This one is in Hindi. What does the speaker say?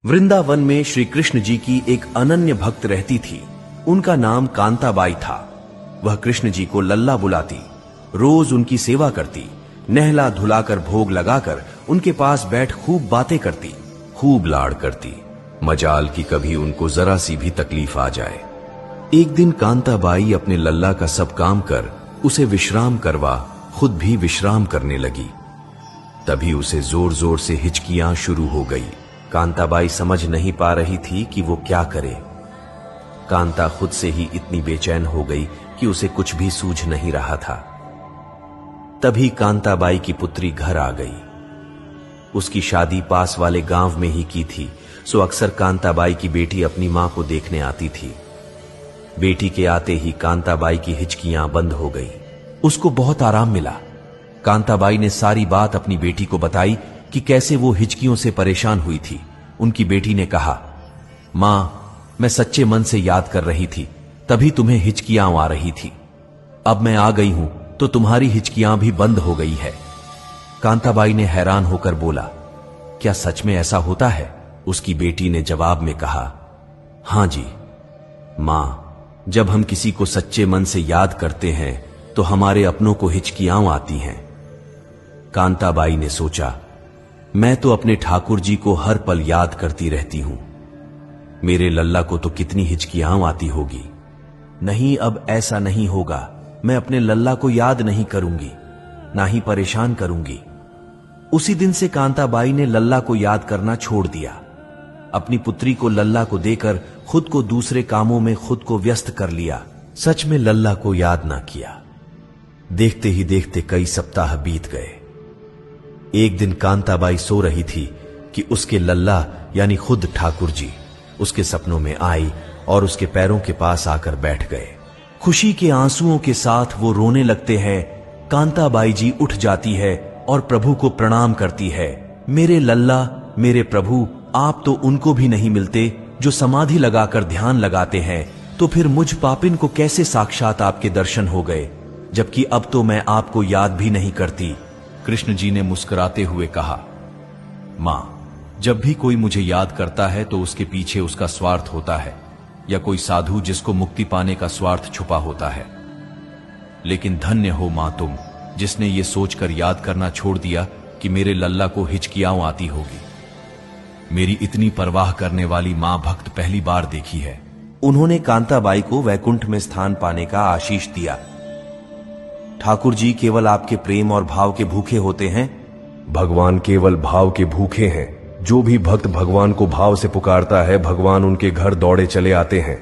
वृंदावन में श्री कृष्ण जी की एक अनन्य भक्त रहती थी। उनका नाम कांताबाई था। वह कृष्ण जी को लल्ला बुलाती, रोज उनकी सेवा करती, नहला धुलाकर भोग लगाकर उनके पास बैठ खूब बातें करती, खूब लाड़ करती। मजाल की कभी उनको जरा सी भी तकलीफ आ जाए। एक दिन कांताबाई अपने लल्ला का सब काम कर उसे विश्राम करवा खुद भी विश्राम करने लगी। तभी उसे जोर जोर से हिचकियां शुरू हो गई। कांताबाई समझ नहीं पा रही थी कि वो क्या करे। कांता खुद से ही इतनी बेचैन हो गई कि उसे कुछ भी सूझ नहीं रहा था। तभी कांताबाई की पुत्री घर आ गई। उसकी शादी पास वाले गांव में ही की थी, सो अक्सर कांताबाई की बेटी अपनी मां को देखने आती थी। बेटी के आते ही कांताबाई की हिचकियां बंद हो गई। उसको बहुत आराम मिला। कांताबाई ने सारी बात अपनी बेटी को बताई कि कैसे वो हिचकियों से परेशान हुई थी। उनकी बेटी ने कहा, मां, मैं सच्चे मन से याद कर रही थी, तभी तुम्हें हिचकियां आ रही थी। अब मैं आ गई हूं तो तुम्हारी हिचकियां भी बंद हो गई है। कांताबाई ने हैरान होकर बोला, क्या सच में ऐसा होता है? उसकी बेटी ने जवाब में कहा, हां जी मां, जब हम किसी को सच्चे मन से याद करते हैं तो हमारे अपनों को हिचकियां आती हैं। कांताबाई ने सोचा, मैं तो अपने ठाकुर जी को हर पल याद करती रहती हूं, मेरे लल्ला को तो कितनी हिचकियां आती होगी। नहीं, अब ऐसा नहीं होगा। मैं अपने लल्ला को याद नहीं करूंगी, ना ही परेशान करूंगी। उसी दिन से कांताबाई ने लल्ला को याद करना छोड़ दिया। अपनी पुत्री को लल्ला को देकर खुद को दूसरे कामों में खुद को व्यस्त कर लिया। सच में लल्ला को याद ना किया। देखते ही देखते कई सप्ताह बीत गए। एक दिन कांताबाई सो रही थी कि उसके लल्ला यानी खुद ठाकुर जी उसके सपनों में आई और उसके पैरों के पास आकर बैठ गए। खुशी के आंसुओं के साथ वो रोने लगते हैं। कांताबाई जी उठ जाती है और प्रभु को प्रणाम करती है। मेरे लल्ला, मेरे प्रभु, आप तो उनको भी नहीं मिलते जो समाधि लगाकर ध्यान लगाते हैं, तो फिर मुझ पापिन को कैसे साक्षात आपके दर्शन हो गए, जबकि अब तो मैं आपको याद भी नहीं करती। कृष्ण जी ने मुस्कुराते हुए कहा, मां, जब भी कोई मुझे याद करता है तो उसके पीछे उसका स्वार्थ होता है, या कोई साधु जिसको मुक्ति पाने का स्वार्थ छुपा होता है। लेकिन धन्य हो मां तुम, जिसने ये सोचकर याद करना छोड़ दिया कि मेरे लल्ला को हिचकियां आती होगी। मेरी इतनी परवाह करने वाली मां भक्त पहली बार देखी है। उन्होंने कांताबाई को वैकुंठ में स्थान पाने का आशीष दिया। ठाकुर जी केवल आपके प्रेम और भाव के भूखे होते हैं। भगवान केवल भाव के भूखे हैं। जो भी भक्त भगवान को भाव से पुकारता है, भगवान उनके घर दौड़े चले आते हैं।